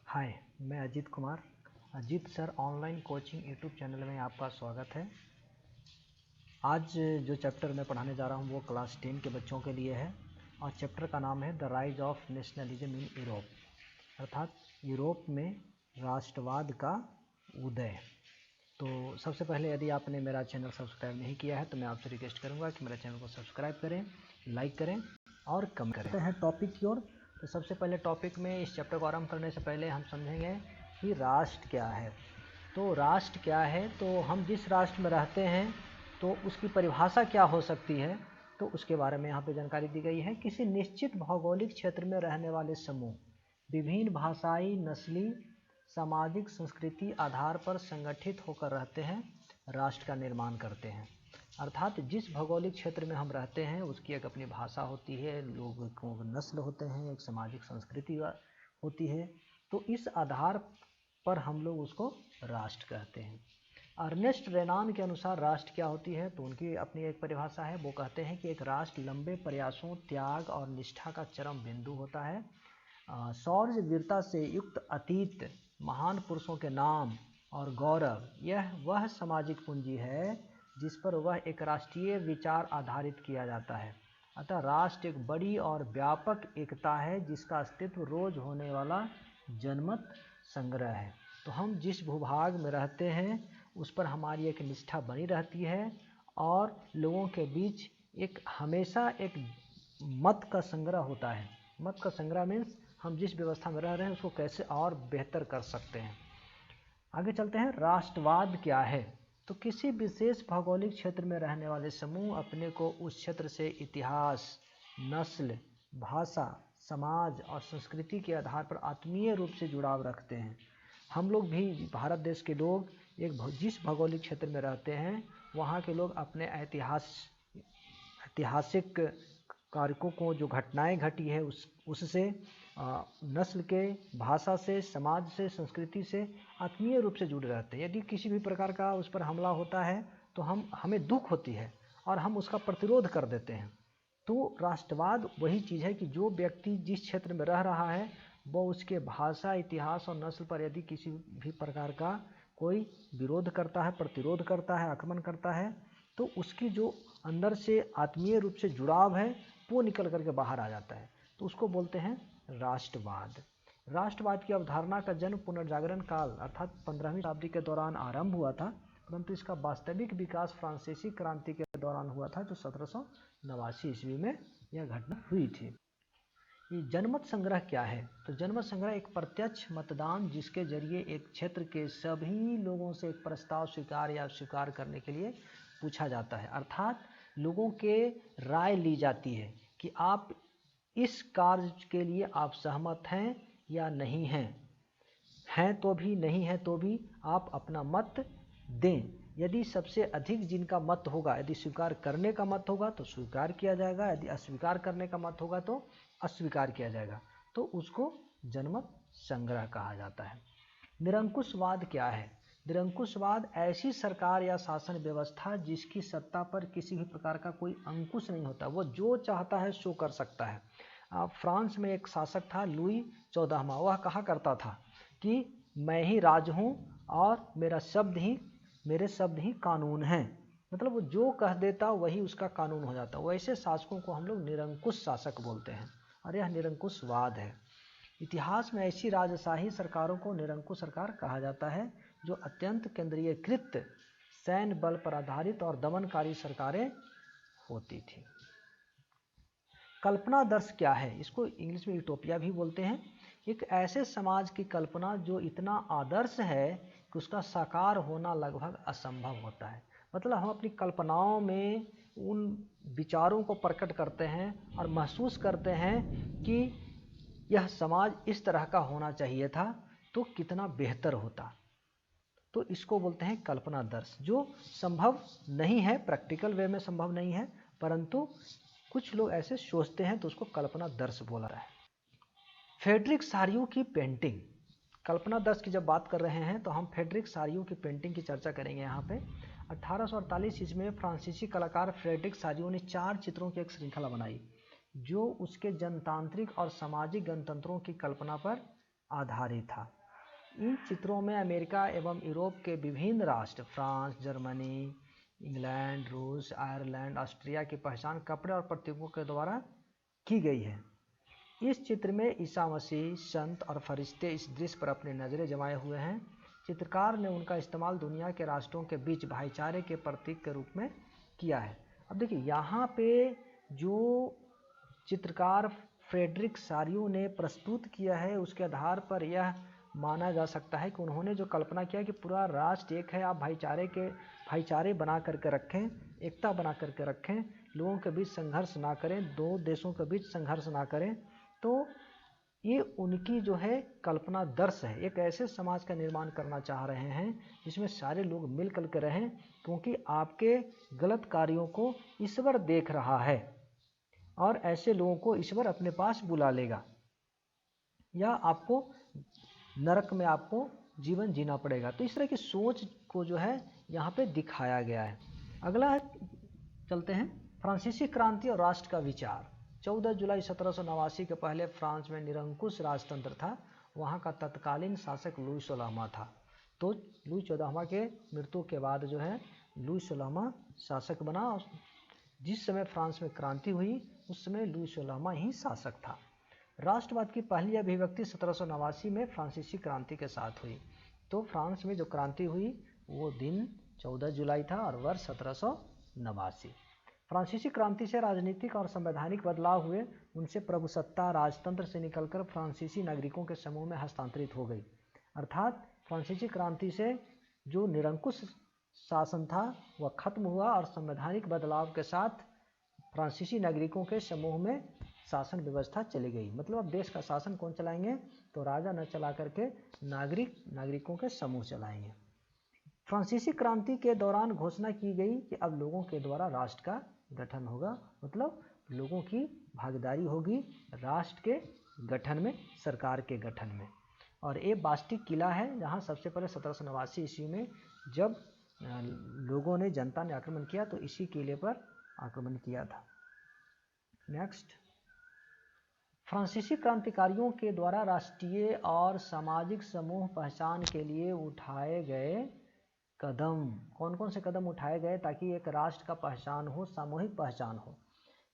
हाय, मैं Ajit Kumar. Ajit sir online coaching YouTube channel में आपका स्वागत है। आज जो चैप्टर मैं पढ़ाने जा रहा हूँ वो क्लास 10 के बच्चों के लिए है और चैप्टर का नाम है the rise of nationalism in Europe, अर्थात यूरोप में राष्ट्रवाद का उदय। तो सबसे पहले यदि आपने मेरा चैनल सब्सक्राइब नहीं किया है तो मैं आपसे रिक्वेस्ट करूँगा कि मेरे चैनल को सब्सक्राइब करें, लाइक करें और कमेंट करें। हैं टॉपिक की ओर। तो सबसे पहले टॉपिक में इस चैप्टर को आरंभ करने से पहले हम समझेंगे कि राष्ट्र क्या है। तो राष्ट्र क्या है, तो हम जिस राष्ट्र में रहते हैं तो उसकी परिभाषा क्या हो सकती है, तो उसके बारे में यहाँ पे जानकारी दी गई है। किसी निश्चित भौगोलिक क्षेत्र में रहने वाले समूह विभिन्न भाषाई, नस्ली, सामाजिक, संस्कृति आधार पर संगठित होकर रहते हैं, राष्ट्र का निर्माण करते हैं। अर्थात जिस भौगोलिक क्षेत्र में हम रहते हैं उसकी एक अपनी भाषा होती है, लोगों को नस्ल होते हैं, एक सामाजिक संस्कृति होती है। तो इस आधार पर हम लोग उसको राष्ट्र कहते हैं। अर्नेस्ट रेनान के अनुसार राष्ट्र क्या होती है, तो उनकी अपनी एक परिभाषा है। वो कहते हैं कि एक राष्ट्र लंबे प्रयासों, त्याग और निष्ठा का चरम बिंदु होता है। शौर्य, वीरता से युक्त अतीत, महान पुरुषों के नाम और गौरव, यह वह सामाजिक पूंजी है जिस पर वह एक राष्ट्रीय विचार आधारित किया जाता है। अतः राष्ट्र एक बड़ी और व्यापक एकता है जिसका अस्तित्व रोज होने वाला जनमत संग्रह है। तो हम जिस भूभाग में रहते हैं उस पर हमारी एक निष्ठा बनी रहती है और लोगों के बीच एक हमेशा एक मत का संग्रह होता है। मत का संग्रह मीन्स हम जिस व्यवस्था में रह रहे हैं उसको कैसे और बेहतर कर सकते हैं। आगे चलते हैं। राष्ट्रवाद क्या है, तो किसी विशेष भौगोलिक क्षेत्र में रहने वाले समूह अपने को उस क्षेत्र से इतिहास, नस्ल, भाषा, समाज और संस्कृति के आधार पर आत्मीय रूप से जुड़ाव रखते हैं। हम लोग भी भारत देश के लोग जिस भौगोलिक क्षेत्र में रहते हैं वहाँ के लोग अपने ऐतिहासिक कारकों को, जो घटनाएं घटी है उससे, नस्ल के, भाषा से, समाज से, संस्कृति से आत्मीय रूप से जुड़े रहते हैं। यदि किसी भी प्रकार का उस पर हमला होता है तो हमें दुख होती है और हम उसका प्रतिरोध कर देते हैं। तो राष्ट्रवाद वही चीज़ है कि जो व्यक्ति जिस क्षेत्र में रह रहा है वो उसके भाषा, इतिहास और नस्ल पर यदि किसी भी प्रकार का कोई विरोध करता है, प्रतिरोध करता है, आक्रमण करता है, तो उसकी जो अंदर से आत्मीय रूप से जुड़ाव है वो निकल करके बाहर आ जाता है। तो उसको बोलते हैं राष्ट्रवाद। राष्ट्रवाद की अवधारणा का जन्म पुनर्जागरण काल अर्थात 15वीं शताब्दी के दौरान आरंभ हुआ था, परंतु इसका वास्तविक विकास फ्रांसीसी क्रांति के दौरान हुआ था, जो 1789 ईस्वी में यह घटना हुई थी। ये जनमत संग्रह क्या है, तो जनमत संग्रह एक प्रत्यक्ष मतदान जिसके जरिए एक क्षेत्र के सभी लोगों से एक प्रस्ताव स्वीकार या अस्वीकार करने के लिए पूछा जाता है। अर्थात लोगों के राय ली जाती है कि आप इस कार्य के लिए आप सहमत हैं या नहीं हैं तो भी, नहीं है तो भी आप अपना मत दें। यदि सबसे अधिक जिनका मत होगा, यदि स्वीकार करने का मत होगा तो स्वीकार किया जाएगा, यदि अस्वीकार करने का मत होगा तो अस्वीकार किया जाएगा। तो उसको जनमत संग्रह कहा जाता है। निरंकुशवाद क्या है, निरंकुशवाद ऐसी सरकार या शासन व्यवस्था जिसकी सत्ता पर किसी भी प्रकार का कोई अंकुश नहीं होता, वो जो चाहता है सो कर सकता है। फ्रांस में एक शासक था लुई 14वां, वह कहा करता था कि मैं ही राज हूँ और मेरे शब्द ही कानून हैं। मतलब वो जो कह देता वही उसका कानून हो जाता। वैसे शासकों को हम लोग निरंकुश शासक बोलते हैं और यह निरंकुशवाद है। इतिहास में ऐसी राजशाही सरकारों को निरंकुश सरकार कहा जाता है जो अत्यंत केंद्रीयकृत, सैन्य बल पर आधारित और दमनकारी सरकारें होती थी। कल्पनादर्श क्या है, इसको इंग्लिश में यूटोपिया भी बोलते हैं। एक ऐसे समाज की कल्पना जो इतना आदर्श है कि उसका साकार होना लगभग असंभव होता है। मतलब हम अपनी कल्पनाओं में उन विचारों को प्रकट करते हैं और महसूस करते हैं कि यह समाज इस तरह का होना चाहिए था तो कितना बेहतर होता। तो इसको बोलते हैं कल्पनादर्श, जो संभव नहीं है, प्रैक्टिकल वे में संभव नहीं है, परंतु कुछ लोग ऐसे सोचते हैं तो उसको कल्पनादर्श बोला रहा है। फ्रेडरिक सारियो की पेंटिंग, कल्पनादर्श की जब बात कर रहे हैं तो हम फ्रेडरिक सारियो की पेंटिंग की चर्चा करेंगे। यहाँ पे 1848 ईस्वी में फ्रांसीसी कलाकार फ्रेडरिक सारियो ने 4 चित्रों की एक श्रृंखला बनाई जो उसके जनतांत्रिक और सामाजिक गणतंत्रों की कल्पना पर आधारित था। इन चित्रों में अमेरिका एवं यूरोप के विभिन्न राष्ट्र फ्रांस, जर्मनी, इंग्लैंड, रूस, आयरलैंड, ऑस्ट्रिया की पहचान कपड़े और प्रतीकों के द्वारा की गई है। इस चित्र में ईसा मसीह, संत और फरिश्ते इस दृश्य पर अपनी नज़रें जमाए हुए हैं। चित्रकार ने उनका इस्तेमाल दुनिया के राष्ट्रों के बीच भाईचारे के प्रतीक के रूप में किया है। अब देखिए यहाँ पे जो चित्रकार फ्रेडरिक सारियो ने प्रस्तुत किया है उसके आधार पर यह माना जा सकता है कि उन्होंने जो कल्पना किया कि पूरा राष्ट्र एक है, आप भाईचारे बना करके रखें, एकता बना करके रखें, लोगों के बीच संघर्ष ना करें, दो देशों के बीच संघर्ष ना करें। तो ये उनकी जो है कल्पना दर्श है। एक ऐसे समाज का निर्माण करना चाह रहे हैं जिसमें सारे लोग मिल कर के रहें, क्योंकि आपके गलत कार्यों को ईश्वर देख रहा है और ऐसे लोगों को ईश्वर अपने पास बुला लेगा या आपको नरक में आपको जीवन जीना पड़ेगा। तो इस तरह की सोच को जो है यहाँ पे दिखाया गया है। अगला चलते हैं, फ्रांसीसी क्रांति और राष्ट्र का विचार। 14 जुलाई 1789 के पहले फ्रांस में निरंकुश राजतंत्र था। वहाँ का तत्कालीन शासक लुई 16वां था। तो लुई 14वां के मृत्यु के बाद जो है लुई 16वां शासक बना। जिस समय फ्रांस में क्रांति हुई उस समय लुई 16वां ही शासक था। राष्ट्रवाद की पहली अभिव्यक्ति 1789 में फ्रांसीसी क्रांति के साथ हुई। तो फ्रांस में जो क्रांति हुई वो दिन 14 जुलाई था और वर्ष 1789। फ्रांसीसी क्रांति से राजनीतिक और संवैधानिक बदलाव हुए। उनसे प्रभुसत्ता राजतंत्र से निकलकर फ्रांसीसी नागरिकों के समूह में हस्तांतरित हो गई। अर्थात फ्रांसीसी क्रांति से जो निरंकुश शासन था वह खत्म हुआ और संवैधानिक बदलाव के साथ फ्रांसीसी नागरिकों के समूह में शासन व्यवस्था चली गई। मतलब अब देश का शासन कौन चलाएंगे? तो राजा न चला करके नागरिकों के समूह चलाएंगे। फ्रांसीसी क्रांति के दौरान घोषणा की गई कि अब लोगों के द्वारा राष्ट्र का गठन होगा। मतलब लोगों की भागीदारी होगी राष्ट्र के गठन में, सरकार के गठन में। और ये बास्टिक किला है जहाँ सबसे पहले 1789 ईस्वी में जब लोगों ने, जनता ने आक्रमण किया तो इसी किले पर आक्रमण किया था। नेक्स्ट, फ्रांसीसी क्रांतिकारियों के द्वारा राष्ट्रीय और सामाजिक समूह पहचान के लिए उठाए गए कदम। कौन कौन से कदम उठाए गए ताकि एक राष्ट्र का पहचान हो, सामूहिक पहचान हो?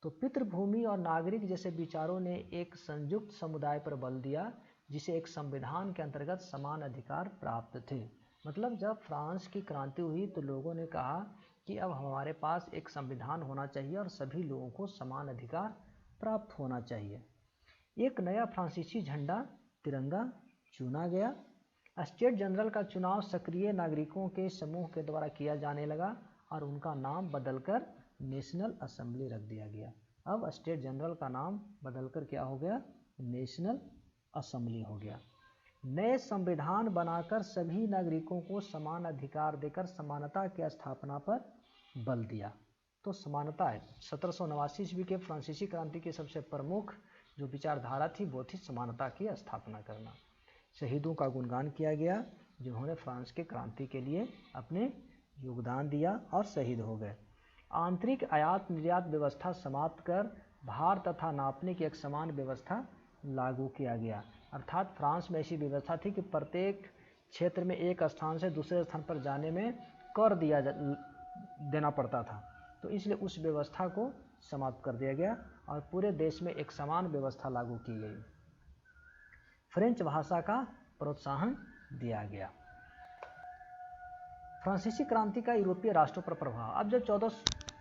तो पितृभूमि और नागरिक जैसे विचारों ने एक संयुक्त समुदाय पर बल दिया जिसे एक संविधान के अंतर्गत समान अधिकार प्राप्त थे। मतलब जब फ्रांस की क्रांति हुई तो लोगों ने कहा कि अब हमारे पास एक संविधान होना चाहिए और सभी लोगों को समान अधिकार प्राप्त होना चाहिए। एक नया फ्रांसीसी झंडा, तिरंगा चुना गया। स्टेट जनरल का चुनाव सक्रिय नागरिकों के समूह के द्वारा किया जाने लगा और उनका नाम बदलकर नेशनल असेंबली रख दिया गया। अब स्टेट जनरल का नाम बदलकर क्या हो गया? नेशनल असेंबली हो गया। नए संविधान बनाकर सभी नागरिकों को समान अधिकार देकर समानता की स्थापना पर बल दिया। तो समानता है 1789 ईस्वी के फ्रांसीसी क्रांति की सबसे प्रमुख जो विचारधारा थी वो थी समानता की स्थापना करना। शहीदों का गुणगान किया गया जिन्होंने फ्रांस की क्रांति के लिए अपने योगदान दिया और शहीद हो गए। आंतरिक आयात निर्यात व्यवस्था समाप्त कर भार तथा नापने की एक समान व्यवस्था लागू किया गया। अर्थात फ्रांस में ऐसी व्यवस्था थी कि प्रत्येक क्षेत्र में एक स्थान से दूसरे स्थान पर जाने में कर देना पड़ता था। तो इसलिए उस व्यवस्था को समाप्त कर दिया गया और पूरे देश में एक समान व्यवस्था लागू की गई। फ्रेंच भाषा का प्रोत्साहन दिया गया। फ्रांसीसी क्रांति का यूरोपीय राष्ट्रों पर प्रभाव। अब जब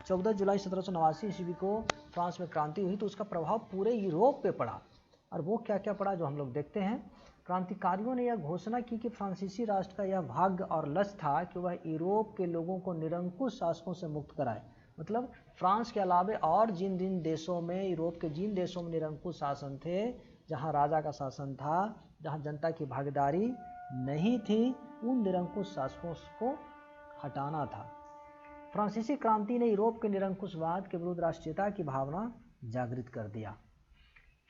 14 जुलाई 1789 ईस्वी को फ्रांस में क्रांति हुई तो उसका प्रभाव पूरे यूरोप पे पड़ा। और वो क्या क्या पड़ा जो हम लोग देखते हैं। क्रांतिकारियों ने यह घोषणा की कि फ्रांसीसी राष्ट्र का यह भाग्य और लक्ष्य था कि वह यूरोप के लोगों को निरंकुश शासकों से मुक्त कराए। मतलब फ्रांस के अलावे और जिन देशों में, यूरोप के जिन देशों में निरंकुश शासन थे, जहाँ राजा का शासन था, जहाँ जनता की भागीदारी नहीं थी, उन निरंकुश शासकों को हटाना था। फ्रांसीसी क्रांति ने यूरोप के निरंकुशवाद के विरुद्ध राष्ट्रीयता की भावना जागृत कर दिया।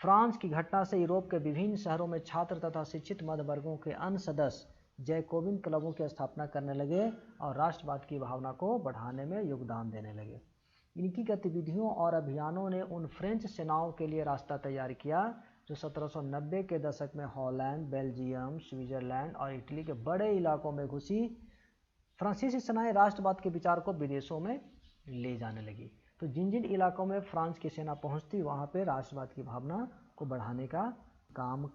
फ्रांस की घटना से यूरोप के विभिन्न शहरों में छात्र तथा शिक्षित मध्य वर्गों के अन्य सदस्य जैकोबिन क्लबों की स्थापना करने लगे और राष्ट्रवाद की भावना को बढ़ाने में योगदान देने लगे। इनकी गतिविधियों और अभियानों ने उन फ्रेंच सेनाओं के लिए रास्ता तैयार किया जो 1790 के दशक में हॉलैंड, बेल्जियम, स्विट्जरलैंड और इटली के बड़े इलाकों में घुसी, फ्रांसीसी सेनाएं राष्ट्रवाद के विचार को विदेशों में ले जाने लगी। तो जिन जिन इलाकों में फ्रांस की सेना पहुंचती वहां पे राष्ट्रवाद की भावना को बढ़ाने का काम।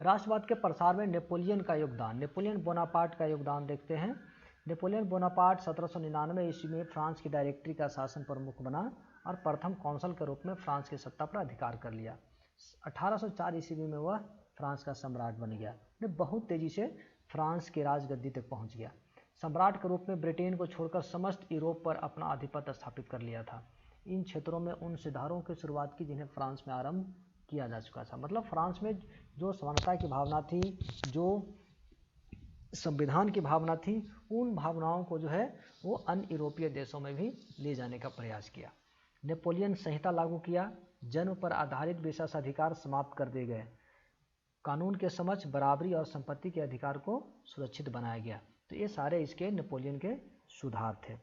राष्ट्रवाद के प्रसार में नेपोलियन का योगदान, नेपोलियन बोनापार्ट का योगदान देखते हैं। नेपोलियन बोनापार्ट 1799 ईस्वी में फ्रांस की डायरेक्टरी का शासन प्रमुख बना और प्रथम कौंसल के रूप में फ्रांस की सत्ता पर अधिकार कर लिया। 1804 ईस्वी में वह फ्रांस का सम्राट बन गया। बहुत तेजी से फ्रांस की राजगद्दी तक पहुंच गया। सम्राट के रूप में ब्रिटेन को छोड़कर समस्त यूरोप पर अपना आधिपत्य स्थापित कर लिया था। इन क्षेत्रों में उन सुधारों की शुरुआत की जिन्हें फ्रांस में आरंभ किया जा चुका था। मतलब फ्रांस में जो समानता की भावना थी, जो संविधान की भावना थी, उन भावनाओं को जो है वो अन्य यूरोपीय देशों में भी ले जाने का प्रयास किया। नेपोलियन संहिता लागू किया, जन्म पर आधारित विशेषाधिकार समाप्त कर दिए गए, कानून के समक्ष बराबरी और संपत्ति के अधिकार को सुरक्षित बनाया गया। तो ये सारे इसके नेपोलियन के सुधार थे।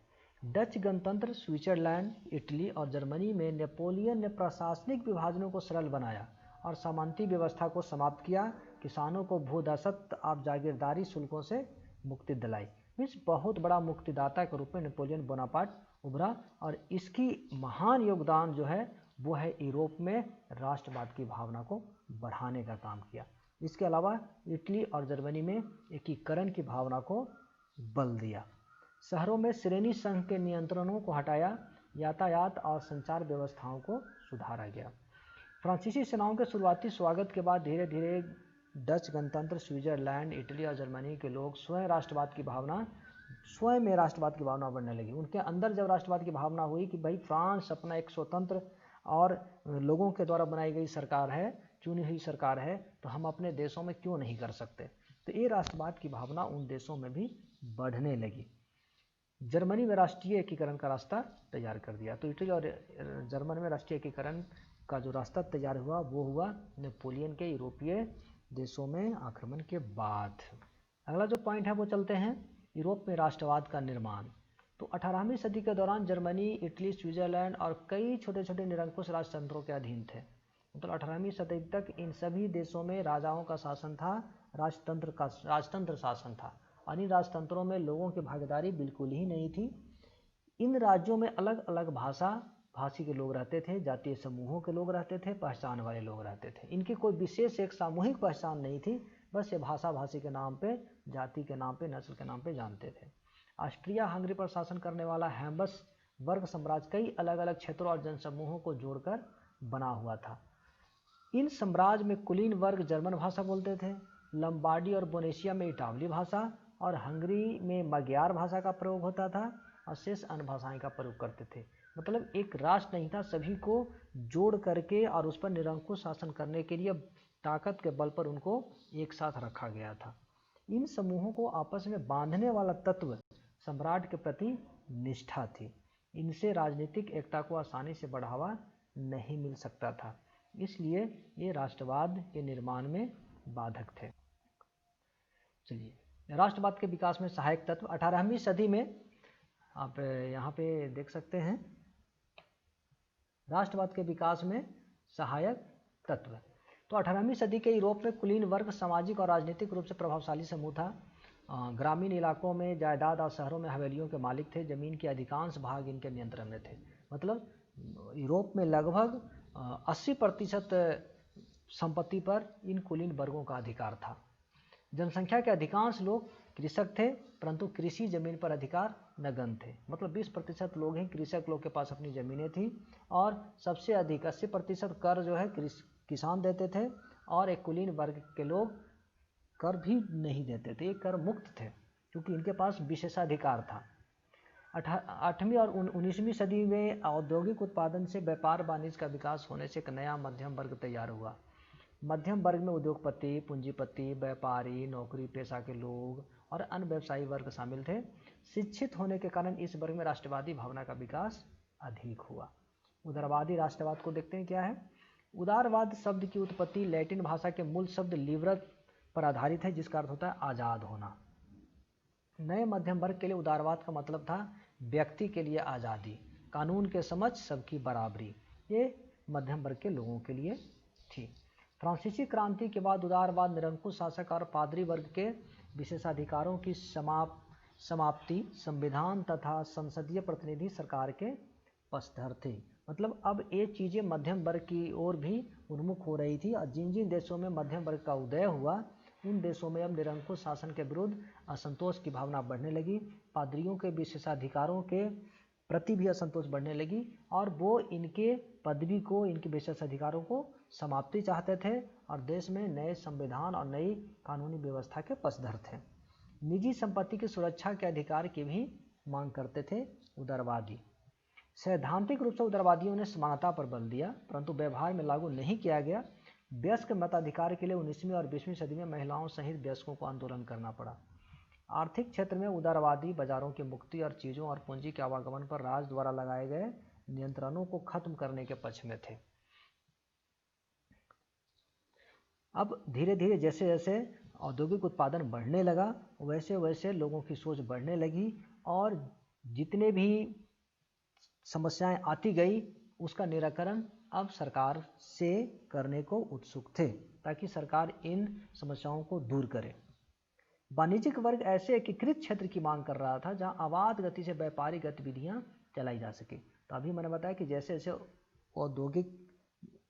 डच गणतंत्र, स्विट्जरलैंड, इटली और जर्मनी में नेपोलियन ने प्रशासनिक विभाजनों को सरल बनाया और सामंती व्यवस्था को समाप्त किया। किसानों को भूदासत्व और जागीरदारी शुल्कों से मुक्ति दिलाई। इस बहुत बड़ा मुक्तिदाता के रूप में नेपोलियन बोनापार्ट उभरा और इसकी महान योगदान जो है वो है यूरोप में राष्ट्रवाद की भावना को बढ़ाने का काम किया। इसके अलावा इटली और जर्मनी में एकीकरण की भावना को बल दिया। शहरों में श्रेणी संघ के नियंत्रणों को हटाया, यातायात और संचार व्यवस्थाओं को सुधारा गया। फ्रांसीसी सेनाओं के शुरुआती स्वागत के बाद धीरे धीरे डच गणतंत्र, स्विट्जरलैंड, इटली और जर्मनी के लोग स्वयं में राष्ट्रवाद की भावना बढ़ने लगी। उनके अंदर जब राष्ट्रवाद की भावना हुई कि भाई फ्रांस अपना एक स्वतंत्र और लोगों के द्वारा बनाई गई सरकार है, चुनी हुई सरकार है, तो हम अपने देशों में क्यों नहीं कर सकते। तो ये राष्ट्रवाद की भावना उन देशों में भी बढ़ने लगी। जर्मनी में राष्ट्रीय एकीकरण का रास्ता तैयार कर दिया। तो इटली और जर्मनी में राष्ट्रीय एकीकरण का जो रास्ता तैयार हुआ वो हुआ नेपोलियन के यूरोपीय देशों में आक्रमण के बाद। अगला जो पॉइंट है वो चलते हैं यूरोप में राष्ट्रवाद का निर्माण। तो 18वीं सदी के दौरान जर्मनी, इटली, स्विट्जरलैंड और कई छोटे छोटे निरंकुश राजतंत्रों के अधीन थे। मतलब 18वीं सदी तक इन सभी देशों में राजाओं का शासन था, राजतंत्र शासन था और इन राजतंत्रों में लोगों की भागीदारी बिल्कुल ही नहीं थी। इन राज्यों में अलग अलग भाषी के लोग रहते थे, जातीय समूहों के लोग रहते थे, पहचान वाले लोग रहते थे। इनकी कोई विशेष एक सामूहिक पहचान नहीं थी, बस ये भाषी के नाम पे, जाति के नाम पे, नस्ल के नाम पे जानते थे। ऑस्ट्रिया हंगरी पर शासन करने वाला हैब्सबर्ग साम्राज्य कई अलग अलग क्षेत्रों और जनसमूहों को जोड़कर बना हुआ था। इन साम्राज्य में कुलीन वर्ग जर्मन भाषा बोलते थे, लंबार्डी और बोनेशिया में इटावली भाषा और हंगरी में मग्यार भाषा का प्रयोग होता था और शेष अन्य भाषाएं का प्रयोग करते थे। मतलब एक राष्ट्र नहीं था, सभी को जोड़ करके और उस पर निरंकुश शासन करने के लिए ताकत के बल पर उनको एक साथ रखा गया था। इन समूहों को आपस में बांधने वाला तत्व सम्राट के प्रति निष्ठा थी। इनसे राजनीतिक एकता को आसानी से बढ़ावा नहीं मिल सकता था, इसलिए ये राष्ट्रवाद के निर्माण में बाधक थे। चलिए, राष्ट्रवाद के विकास में सहायक तत्व 18वीं सदी में आप यहाँ पे देख सकते हैं राष्ट्रवाद के विकास में सहायक तत्व। तो 18वीं सदी के यूरोप में कुलीन वर्ग सामाजिक और राजनीतिक रूप से प्रभावशाली समूह था। ग्रामीण इलाकों में जायदाद और शहरों में हवेलियों के मालिक थे। जमीन के अधिकांश भाग इनके नियंत्रण में थे। मतलब यूरोप में लगभग 80% संपत्ति पर इन कुलीन वर्गों का अधिकार था। जनसंख्या के अधिकांश लोग कृषक थे, परंतु कृषि जमीन पर अधिकार नगण्य थे। मतलब 20% लोग ही कृषक लोग के पास अपनी ज़मीनें थी और सबसे अधिक 80% कर जो है किसान देते थे और एक कुलीन वर्ग के लोग कर भी नहीं देते थे, ये कर मुक्त थे क्योंकि इनके पास विशेषाधिकार था। 8वीं और 19वीं सदी में औद्योगिक उत्पादन से व्यापार वाणिज्य का विकास होने से एक नया मध्यम वर्ग तैयार हुआ। मध्यम वर्ग में उद्योगपति, पूंजीपति, व्यापारी, नौकरी पेशा के लोग और अन्य व्यवसायी वर्ग शामिल थे। शिक्षित होने के कारण इस वर्ग में राष्ट्रवादी भावना का विकास अधिक हुआ। उदारवादी राष्ट्रवाद को देखते हैं क्या है। उदारवाद शब्द की उत्पत्ति लैटिन भाषा के मूल शब्द लिबरस पर आधारित है, जिसका अर्थ होता है आज़ाद होना। नए मध्यम वर्ग के लिए उदारवाद का मतलब था व्यक्ति के लिए आज़ादी, कानून के समक्ष सबकी बराबरी। ये मध्यम वर्ग के लोगों के लिए थी। फ्रांसीसी क्रांति के बाद उदारवाद, निरंकुश शासक और पादरी वर्ग के विशेषाधिकारों की समाप्ति, संविधान तथा संसदीय प्रतिनिधि सरकार के पक्षधर थे। मतलब अब ये चीज़ें मध्यम वर्ग की ओर भी उन्मुख हो रही थी और जिन जिन देशों में मध्यम वर्ग का उदय हुआ उन देशों में अब निरंकुश शासन के विरुद्ध असंतोष की भावना बढ़ने लगी, पादरियों के विशेषाधिकारों के प्रति भी असंतोष बढ़ने लगी और वो इनके पदवी को, इनके विशेषाधिकारों को समाप्ति चाहते थे और देश में नए संविधान और नई कानूनी व्यवस्था के पक्षधर थे। निजी संपत्ति की सुरक्षा के अधिकार की भी मांग करते थे उदारवादी। सैद्धांतिक रूप से उदारवादियों ने समानता पर बल दिया, परंतु व्यवहार में लागू नहीं किया गया। वयस्क मताधिकार के लिए 19वीं और 20वीं सदी में महिलाओं सहित वयस्कों को आंदोलन करना पड़ा। आर्थिक क्षेत्र में उदारवादी बाजारों की मुक्ति और चीज़ों और पूंजी के आवागमन पर राज द्वारा लगाए गए नियंत्रणों को खत्म करने के पक्ष में थे। अब धीरे धीरे जैसे जैसे औद्योगिक उत्पादन बढ़ने लगा वैसे वैसे लोगों की सोच बढ़ने लगी और जितने भी समस्याएं आती गई उसका निराकरण अब सरकार से करने को उत्सुक थे ताकि सरकार इन समस्याओं को दूर करे। वाणिज्यिक वर्ग ऐसे एकीकृत क्षेत्र की मांग कर रहा था जहां अबाध गति से व्यापारिक गतिविधियां चलाई जा सके। तो अभी मैंने बताया कि जैसे जैसे औद्योगिक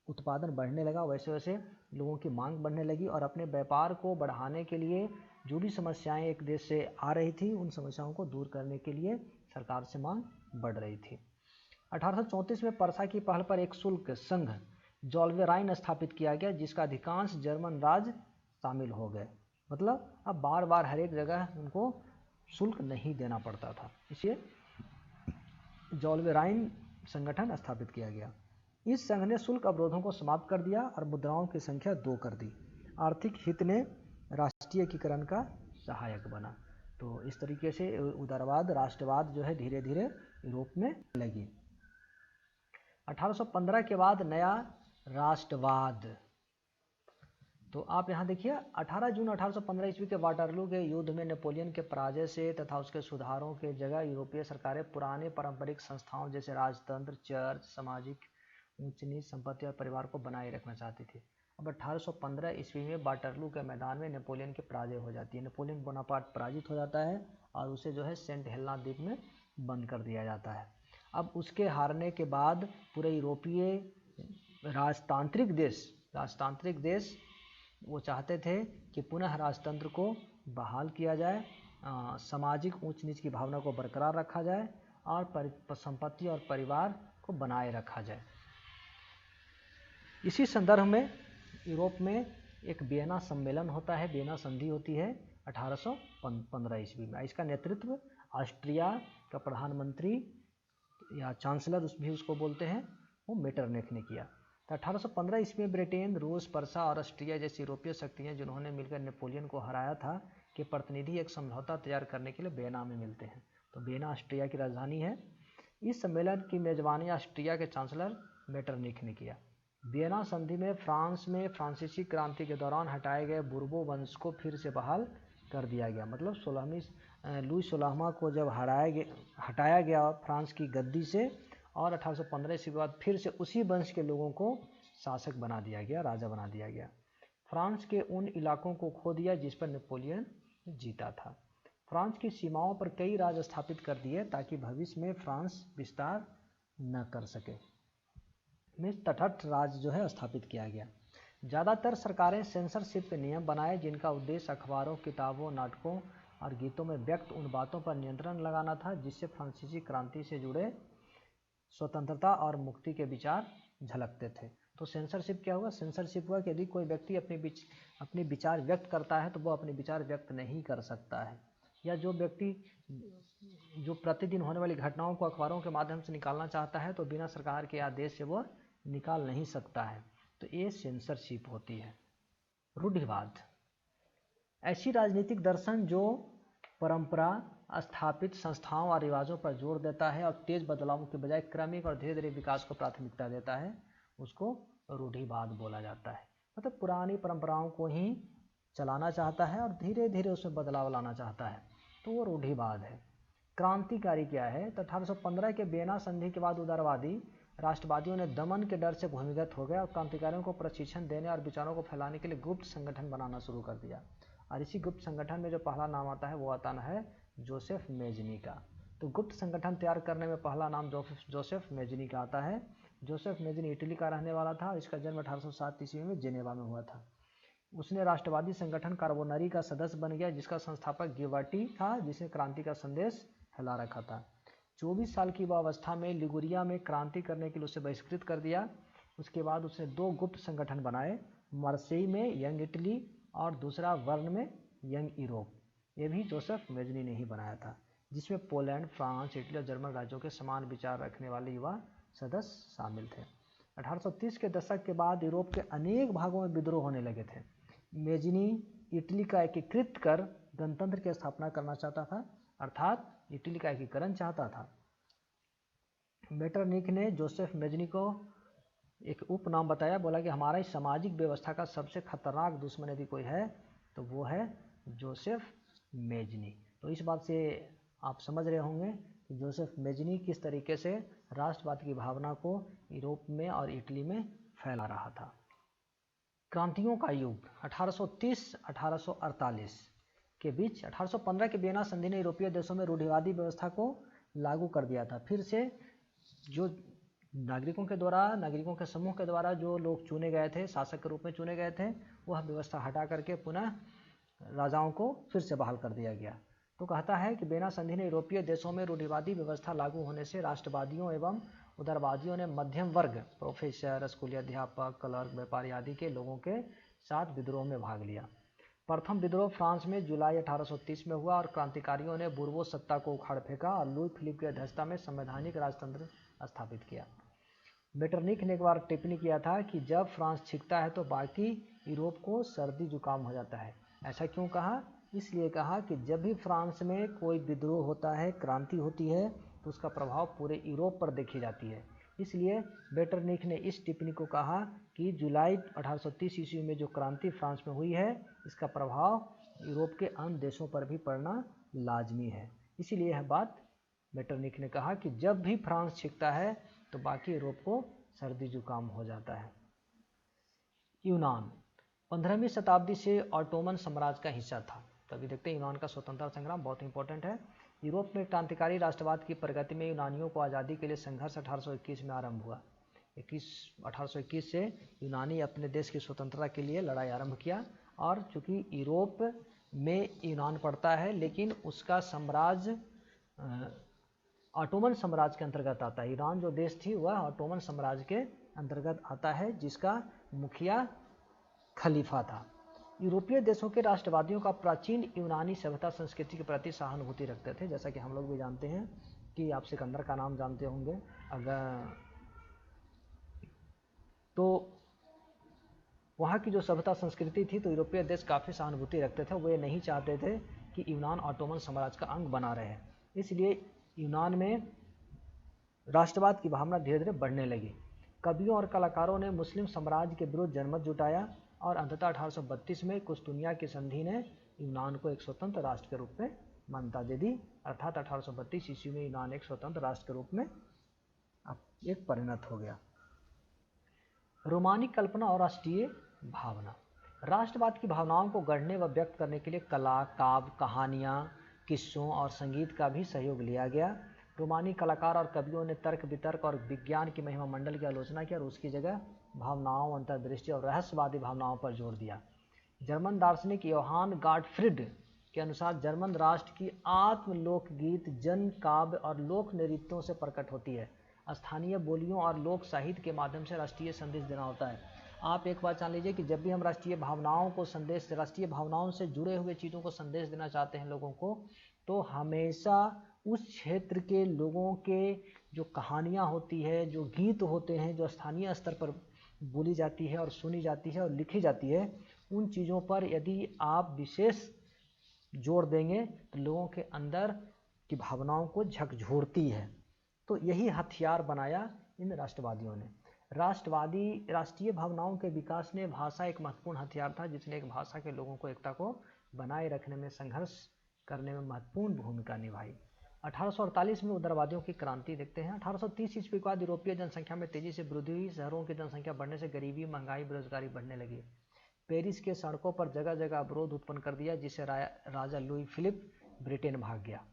उत्पादन बढ़ने लगा वैसे वैसे लोगों की मांग बढ़ने लगी और अपने व्यापार को बढ़ाने के लिए जो भी समस्याएं एक देश से आ रही थी उन समस्याओं को दूर करने के लिए सरकार से मांग बढ़ रही थी। 1834 में परसा की पहल पर एक शुल्क संघ जोल्वेराइन स्थापित किया गया जिसका अधिकांश जर्मन राज्य शामिल हो गए। मतलब अब बार बार हर एक जगह उनको शुल्क नहीं देना पड़ता था, इसलिए जोल्वेराइन संगठन स्थापित किया गया। इस संघ ने शुल्क अवरोधों को समाप्त कर दिया और मुद्राओं की संख्या 2 कर दी। आर्थिक हित ने राष्ट्रीयकरण का सहायक बना। तो इस तरीके से उदारवाद, राष्ट्रवाद जो है धीरे धीरे यूरोप में लगी। 1815 के बाद नया राष्ट्रवाद। तो आप यहाँ देखिए 18 जून 1815 ईस्वी के वाटरलू के युद्ध में नेपोलियन के पराजय से तथा उसके सुधारों के जगह यूरोपीय सरकारें पुराने पारंपरिक संस्थाओं जैसे राजतंत्र, चर्च, सामाजिक ऊंच नीच, संपत्ति और परिवार को बनाए रखना चाहती थी। अब 1815 ईस्वी में वाटरलू के मैदान में नेपोलियन की पराजय हो जाती है। नेपोलियन बोनापार्ट पराजित हो जाता है और उसे जो है सेंट हेलेना द्वीप में बंद कर दिया जाता है। अब उसके हारने के बाद पूरे यूरोपीय राजतांत्रिक देश वो चाहते थे कि पुनः राजतंत्र को बहाल किया जाए, सामाजिक ऊंच नीच की भावना को बरकरार रखा जाए और संपत्ति और परिवार को बनाए रखा जाए। इसी संदर्भ में यूरोप में एक वियना सम्मेलन होता है, वियना संधि होती है 1815 ईस्वी में। इसका नेतृत्व ऑस्ट्रिया का प्रधानमंत्री या चांसलर भी उसको बोलते हैं, वो मेटरनिख ने किया। तो 1815 ईस्वी में ब्रिटेन, रूस, परसा और ऑस्ट्रिया जैसी यूरोपीय शक्तियां जिन्होंने मिलकर नेपोलियन को हराया था के प्रतिनिधि एक समझौता तैयार करने के लिए वियना में मिलते हैं। तो वियना ऑस्ट्रिया की राजधानी है। इस सम्मेलन की मेजबानी ऑस्ट्रिया के चांसलर मेटरनिख ने किया। वियना संधि में फ्रांस में फ्रांसीसी क्रांति के दौरान हटाए गए बुर्बो वंश को फिर से बहाल कर दिया गया। मतलब लुई 16वां को जब हटाया गया फ्रांस की गद्दी से और 1815 ईस्वी के बाद फिर से उसी वंश के लोगों को शासक बना दिया गया, राजा बना दिया गया। फ्रांस के उन इलाकों को खो दिया जिस पर नेपोलियन जीता था। फ्रांस की सीमाओं पर कई राज स्थापित कर दिए ताकि भविष्य में फ्रांस विस्तार न कर सके। में तटस्थ राज जो है स्थापित किया गया। ज़्यादातर सरकारें सेंसरशिप के नियम बनाए जिनका उद्देश्य अखबारों, किताबों, नाटकों और गीतों में व्यक्त उन बातों पर नियंत्रण लगाना था जिससे फ्रांसीसी क्रांति से जुड़े स्वतंत्रता और मुक्ति के विचार झलकते थे। तो सेंसरशिप क्या हुआ? सेंसरशिप हुआ कि यदि कोई व्यक्ति अपने विचार व्यक्त करता है तो वो अपने विचार व्यक्त नहीं कर सकता है, या जो व्यक्ति जो प्रतिदिन होने वाली घटनाओं को अखबारों के माध्यम से निकालना चाहता है तो बिना सरकार के आदेश से वो निकाल नहीं सकता है। तो ये सेंसरशिप होती है। रूढ़िवाद ऐसी राजनीतिक दर्शन जो परंपरा, स्थापित संस्थाओं और रिवाजों पर जोर देता है और तेज बदलावों के बजाय क्रमिक और धीरे धीरे विकास को प्राथमिकता देता है, उसको रूढ़िवाद बोला जाता है। मतलब पुरानी परंपराओं को ही चलाना चाहता है और धीरे धीरे उसमें बदलाव लाना चाहता है, तो वो रूढ़िवाद है। क्रांतिकारी क्या है? तो 1815 के वियना संधि के बाद उदारवादी राष्ट्रवादियों ने दमन के डर से भूमिगत हो गए और क्रांतिकारियों को प्रशिक्षण देने और विचारों को फैलाने के लिए गुप्त संगठन बनाना शुरू कर दिया। और इसी गुप्त संगठन में जो पहला नाम आता है वो आता है जोसेफ मेजनी का। तो गुप्त संगठन तैयार करने में पहला नाम जोसेफ मेजनी का आता है। जोसेफ मेजनी इटली का रहने वाला था और इसका जन्म 1807 ईस्वी में जेनेवा में हुआ था। उसने राष्ट्रवादी संगठन कार्बोनरी का सदस्य बन गया, जिसका संस्थापक गिवाटी था, जिसने क्रांति का संदेश फैला रखा था। 24 साल की अवस्था में लिगुरिया में क्रांति करने के लिए उसे बहिष्कृत कर दिया। उसके बाद उसने 2 गुप्त संगठन बनाए, मार्सेई में यंग इटली और दूसरा वर्न में यंग यूरोप। ये भी जोसेफ मेजनी ने ही बनाया था, जिसमें पोलैंड, फ्रांस, इटली और जर्मन राज्यों के समान विचार रखने वाले युवा सदस्य शामिल थे। 1830 के दशक के बाद यूरोप के अनेक भागों में विद्रोह होने लगे थे। मेजनी इटली का एकीकृत कर गणतंत्र की स्थापना करना चाहता था, अर्थात इटली का एकीकरण चाहता था। मेटरनिख ने जोसेफ मेजनी को एक उपनाम बताया, बोला कि हमारा इस सामाजिक व्यवस्था का सबसे खतरनाक दुश्मन यदि कोई है तो वो है जोसेफ मेजनी। तो इस बात से आप समझ रहे होंगे कि जोसेफ मेजनी किस तरीके से राष्ट्रवाद की भावना को यूरोप में और इटली में फैला रहा था। क्रांतियों का युग 1830-1848 के बीच 1815 के वियना संधि ने यूरोपीय देशों में रूढ़िवादी व्यवस्था को लागू कर दिया था। फिर से जो नागरिकों के समूह के द्वारा जो लोग चुने गए थे, शासक के रूप में चुने गए थे, वह व्यवस्था हटा करके पुनः राजाओं को फिर से बहाल कर दिया गया। तो कहता है कि वियना संधि ने यूरोपीय देशों में रूढ़िवादी व्यवस्था लागू होने से राष्ट्रवादियों एवं उदारवादियों ने मध्यम वर्ग, प्रोफेसर, स्कूली अध्यापक, क्लर्क, व्यापारी आदि के लोगों के साथ विद्रोह में भाग लिया। प्रथम विद्रोह फ्रांस में जुलाई 1830 में हुआ और क्रांतिकारियों ने बुर्बो सत्ता को उखाड़ फेंका और लुई फिलिप की अध्यक्षता में संवैधानिक राजतंत्र स्थापित किया। मेटरनिख ने एक बार टिप्पणी किया था कि जब फ्रांस छिकता है तो बाकी यूरोप को सर्दी जुकाम हो जाता है। ऐसा क्यों कहा? इसलिए कहा कि जब भी फ्रांस में कोई विद्रोह होता है, क्रांति होती है, तो उसका प्रभाव पूरे यूरोप पर देखी जाती है। इसलिए मेटरनिख ने इस टिप्पणी को कहा कि जुलाई 1830 ईस्वी में जो क्रांति फ्रांस में हुई है, इसका प्रभाव यूरोप के अन्य देशों पर भी पड़ना लाजमी है। इसीलिए यह बात मेटरनिख ने कहा कि जब भी फ्रांस छिकता है तो बाकी यूरोप को सर्दी जुकाम हो जाता है। यूनान 15वीं शताब्दी से ऑटोमन साम्राज्य का हिस्सा था। तो अभी देखते हैं यूनान का स्वतंत्रता संग्राम बहुत इंपॉर्टेंट है। यूरोप में क्रांतिकारी राष्ट्रवाद की प्रगति में यूनानियों को आज़ादी के लिए संघर्ष 1821 में आरंभ हुआ। 1821 से यूनानी अपने देश की स्वतंत्रता के लिए लड़ाई आरंभ किया। और चूँकि यूरोप में यूनान पड़ता है, लेकिन उसका साम्राज्य ऑटोमन साम्राज्य के अंतर्गत आता है। ईरान जो देश थी वह ऑटोमन साम्राज्य के अंतर्गत आता है, जिसका मुखिया खलीफा था। यूरोपीय देशों के राष्ट्रवादियों का प्राचीन यूनानी सभ्यता संस्कृति के प्रति सहानुभूति रखते थे। जैसा कि हम लोग भी जानते हैं कि आप सिकंदर का नाम जानते होंगे, अगर तो वहाँ की जो सभ्यता संस्कृति थी, तो यूरोपीय देश काफ़ी सहानुभूति रखते थे। वे नहीं चाहते थे कि यूनान ऑटोमन साम्राज्य का अंग बना रहे। इसलिए यूनान में राष्ट्रवाद की भावना धीरे धीरे बढ़ने लगी। कवियों और कलाकारों ने मुस्लिम साम्राज्य के विरुद्ध जनमत जुटाया और अंततः 1832 में कुस्तुनिया की संधि ने यूनान को एक स्वतंत्र राष्ट्र के रूप में मान्यता दे दी। अर्थात 1832 ईस्वी में यूनान एक स्वतंत्र राष्ट्र के रूप में एक परिणत हो गया। रोमानी कल्पना और राष्ट्रीय भावना। राष्ट्रवाद की भावनाओं को गढ़ने व व्यक्त करने के लिए कला, काव्य, कहानियाँ, किस्सों और संगीत का भी सहयोग लिया गया। रोमानी कलाकार और कवियों ने तर्क वितर्क और विज्ञान की महिमा मंडल की आलोचना की और उसकी जगह भावनाओं, अंतर्दृष्टि और रहस्यवादी भावनाओं पर जोर दिया। जर्मन दार्शनिक योहान गॉटफ्रीड के अनुसार जर्मन राष्ट्र की आत्म लोकगीत, जन काव्य और लोक नृत्यों से प्रकट होती है। स्थानीय बोलियों और लोक साहित्य के माध्यम से राष्ट्रीय संदेश देना होता है। आप एक बात जान लीजिए कि जब भी हम राष्ट्रीय भावनाओं से जुड़े हुए चीज़ों को संदेश देना चाहते हैं लोगों को, तो हमेशा उस क्षेत्र के लोगों के जो कहानियाँ होती है, जो गीत होते हैं, जो स्थानीय स्तर पर बोली जाती है और सुनी जाती है और लिखी जाती है, उन चीज़ों पर यदि आप विशेष जोर देंगे तो लोगों के अंदर की भावनाओं को झकझोरती है। तो यही हथियार बनाया इन राष्ट्रवादियों ने। राष्ट्रीय भावनाओं के विकास में भाषा एक महत्वपूर्ण हथियार था, जिसने एक भाषा के लोगों को एकता को बनाए रखने में, संघर्ष करने में महत्वपूर्ण भूमिका निभाई। 1848 में उदारवादियों की क्रांति देखते हैं। 1830 ईस्वी के बाद यूरोपीय जनसंख्या में तेजी से वृद्धि हुई। शहरों की जनसंख्या बढ़ने से गरीबी, महंगाई, बेरोजगारी बढ़ने लगी। पेरिस के सड़कों पर जगह जगह अवरोध उत्पन्न कर दिया, जिससे राजा लुई फिलिप ब्रिटेन भाग गया।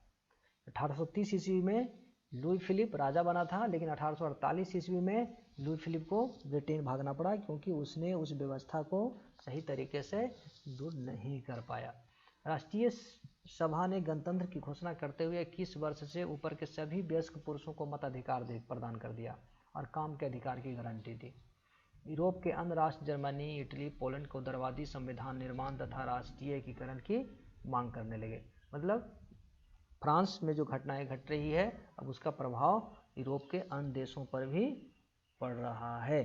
1830 ईस्वी में लुई फिलिप राजा बना था, लेकिन 1848 ईस्वी में लुई फिलिप को ब्रिटेन भागना पड़ा, क्योंकि उसने उस व्यवस्था को सही तरीके से दूर नहीं कर पाया। राष्ट्रीय सभा ने गणतंत्र की घोषणा करते हुए 21 वर्ष से ऊपर के सभी वयस्क पुरुषों को मताधिकार प्रदान कर दिया और काम के अधिकार की गारंटी दी। यूरोप के अन्य राष्ट्र जर्मनी, इटली, पोलैंड को उदारवादी संविधान निर्माण तथा राष्ट्रीय एकीकरण की मांग करने लगे। मतलब फ्रांस में जो घटनाएं घट रही है, अब उसका प्रभाव यूरोप के अन्य देशों पर भी पड़ रहा है।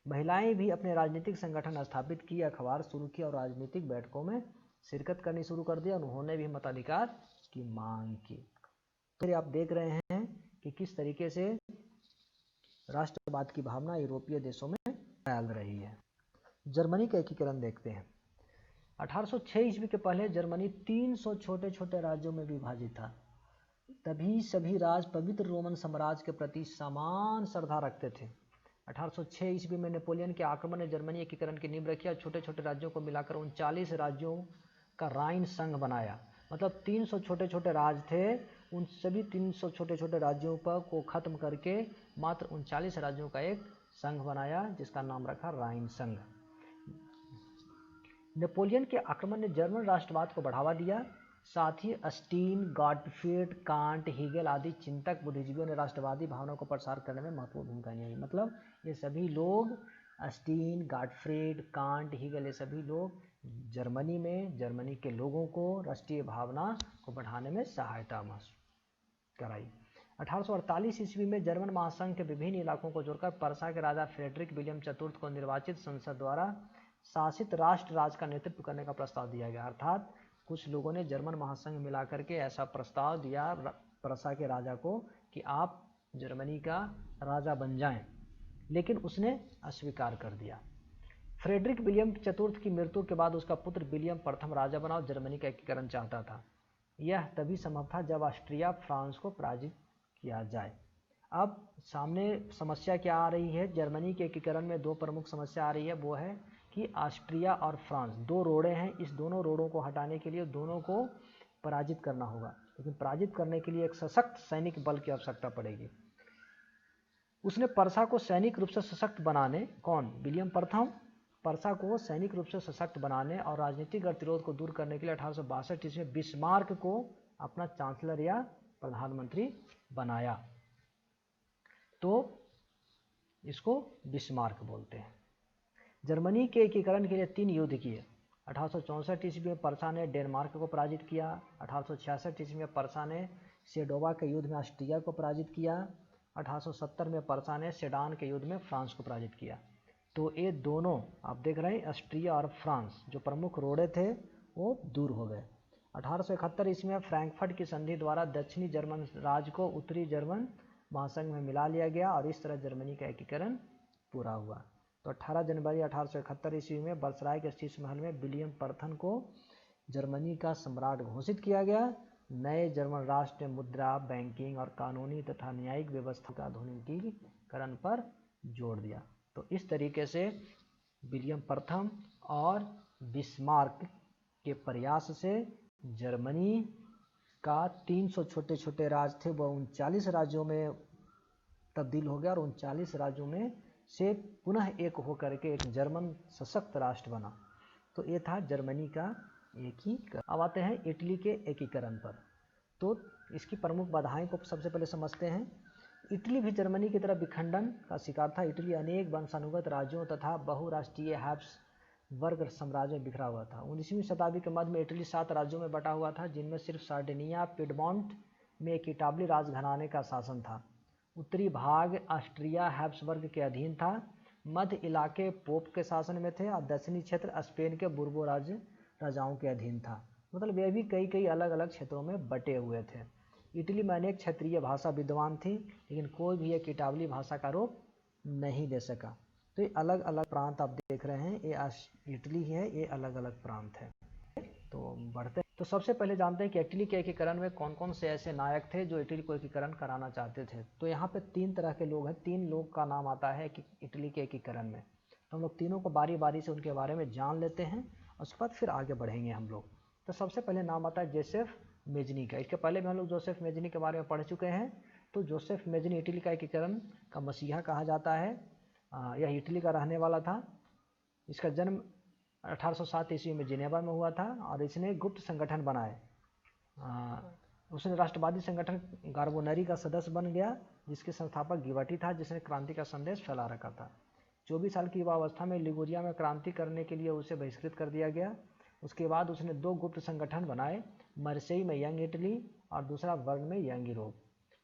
महिलाएं भी अपने राजनीतिक संगठन स्थापित किए, अखबार शुरू किया और राजनीतिक बैठकों में शिरकत करनी शुरू कर दिया। उन्होंने भी मताधिकार की मांग की। तो आप देख रहे हैं कि किस तरीके से राष्ट्रवाद की भावना यूरोपीय देशों में फैल रही है। जर्मनी का एकीकरण देखते हैं। 1806 ईस्वी के पहले जर्मनी 300 छोटे छोटे राज्यों में विभाजित था। तभी सभी राज्य पवित्र रोमन साम्राज्य के प्रति समान श्रद्धा रखते थे। 1806 ईस्वी में नेपोलियन के आक्रमण ने जर्मनी एकीकरण की नींव रखी और छोटे छोटे राज्यों को मिलाकर 39 राज्यों का राइन संघ बनाया। मतलब 300 छोटे छोटे राज्य थे, उन सभी 300 छोटे छोटे राज्यों पर को खत्म करके मात्र 39 राज्यों का एक संघ बनाया, जिसका नाम रखा राइन संघ। नेपोलियन के आक्रमण ने जर्मन राष्ट्रवाद को बढ़ावा दिया। साथ ही स्टीन, गॉटफ्रीड, कांट, हीगेल आदि चिंतक बुद्धिजीवियों ने राष्ट्रवादी भावना को प्रसार करने में महत्वपूर्ण भूमिका निभाई। मतलब ये सभी लोग, स्टीन, गॉटफ्रीड, कांट, हीगेल, ये सभी लोग जर्मनी में जर्मनी के लोगों को राष्ट्रीय भावना को बढ़ाने में सहायता कराई। 1848 ईस्वी में जर्मन महासंघ के विभिन्न इलाकों को जोड़कर पर्सा के राजा फ्रेडरिक विलियम चतुर्थ को निर्वाचित संसद द्वारा शासित राष्ट्र राज्य का नेतृत्व करने का प्रस्ताव दिया गया। अर्थात कुछ लोगों ने जर्मन महासंघ मिलाकर के ऐसा प्रस्ताव दिया पर्सा के राजा को कि आप जर्मनी का राजा बन जाएं, लेकिन उसने अस्वीकार कर दिया। फ्रेडरिक विलियम चतुर्थ की मृत्यु के बाद उसका पुत्र विलियम प्रथम राजा बना और जर्मनी का एकीकरण चाहता था। यह तभी संभव था जब ऑस्ट्रिया फ्रांस को पराजित किया जाए। अब सामने समस्या क्या आ रही है? जर्मनी के एकीकरण में दो प्रमुख समस्या आ रही है। वो है कि ऑस्ट्रिया और फ्रांस दो रोड़े हैं, इस दोनों रोड़ों को हटाने के लिए दोनों को पराजित करना होगा, लेकिन पराजित करने के लिए एक सशक्त सैनिक बल की आवश्यकता पड़ेगी। उसने पर्सा को सैनिक रूप से सशक्त बनाने, कौन? विलियम प्रथम पर्सा को सैनिक रूप से सशक्त बनाने और राजनीतिक गतिरोध को दूर करने के लिए 1862 ईस्वी में बिस्मार्क को अपना चांसलर या प्रधानमंत्री बनाया। तो इसको बिस्मार्क बोलते हैं। जर्मनी के एकीकरण के लिए 3 युद्ध किए। 1864 ईस्वी में पर्सा ने डेनमार्क को पराजित किया। 1866 ईस्वी में पर्सा ने सेडोवा के युद्ध में ऑस्ट्रिया को पराजित किया। 1870 में पर्सा ने सेडान के युद्ध में फ्रांस को पराजित किया। तो ये दोनों आप देख रहे हैं, ऑस्ट्रिया और फ्रांस जो प्रमुख रोड़े थे वो दूर हो गए। 1871 ईस्वी में फ्रैंकफर्ट की संधि द्वारा दक्षिणी जर्मन राज्य को उत्तरी जर्मन महासंघ में मिला लिया गया और इस तरह जर्मनी का एकीकरण पूरा हुआ। तो 18 जनवरी 1871 ईस्वी में बर्सराय के शीश महल में विलियम प्रथम को जर्मनी का सम्राट घोषित किया गया। नए जर्मन राष्ट्र ने मुद्रा, बैंकिंग और कानूनी तथा न्यायिक व्यवस्था का आधुनिकीकरण पर जोर दिया। तो इस तरीके से विलियम प्रथम और बिस्मार्क के प्रयास से जर्मनी का 300 छोटे छोटे राज्य थे वह 39 राज्यों में तब्दील हो गया और 39 राज्यों में से पुनः एक होकर के एक जर्मन सशक्त राष्ट्र बना। तो ये था जर्मनी का एकीकरण। अब आते हैं इटली के एकीकरण पर। तो इसकी प्रमुख बाधाएं को सबसे पहले समझते हैं। इटली भी जर्मनी की तरह विखंडन का शिकार था। इटली अनेक वंशानुगत राज्यों तथा बहुराष्ट्रीय हैब्सबर्ग साम्राज्य में बिखरा हुआ था। 19वीं शताब्दी के मध्य में इटली 7 राज्यों में बटा हुआ था, जिनमें सिर्फ सार्डिनिया, पिडमोंट में एक इटाबली राजघराने का शासन था। उत्तरी भाग ऑस्ट्रिया हैब्सबर्ग के अधीन था, मध्य इलाके पोप के शासन में थे और दक्षिणी क्षेत्र स्पेन के बुर्बो राजाओं के अधीन था। मतलब वे भी कई कई अलग अलग क्षेत्रों में बटे हुए थे। इटली में अनेक क्षेत्रीय भाषा विद्वान थी, लेकिन कोई भी एक इटावली भाषा का रूप नहीं दे सका। तो ये अलग अलग प्रांत आप देख रहे हैं, ये इटली है, ये अलग अलग प्रांत है। तो बढ़ते तो सबसे पहले जानते हैं कि इटली के एकीकरण में कौन कौन से ऐसे नायक थे जो इटली को एकीकरण कराना चाहते थे। तो यहाँ पे 3 तरह के लोग हैं, 3 लोग का नाम आता है कि इटली के एकीकरण में। तो हम लोग तीनों को बारी बारी से उनके बारे में जान लेते हैं, उसके बाद फिर आगे बढ़ेंगे हम लोग। तो सबसे पहले नाम आता है जोसेफ मेजनी का। इसके पहले भी हम लोग जोसेफ मेजनी के बारे में पढ़ चुके हैं। तो जोसेफ मेजनी इटली का एकीकरण का मसीहा कहा जाता है। यह इटली का रहने वाला था। इसका जन्म 1807 ईस्वी में जिनेवा में हुआ था और इसने गुप्त संगठन बनाए। उसने राष्ट्रवादी संगठन गार्बोनरी का सदस्य बन गया, जिसके संस्थापक गिबर्टी था, जिसने क्रांति का संदेश फैला रखा था। 24 साल की युवावस्था में लिगुरिया में क्रांति करने के लिए उसे बहिष्कृत कर दिया गया। उसके बाद उसने 2 गुप्त संगठन बनाए, मर्सेई में यंग इटली और दूसरा वर्न में यंग यूरोप,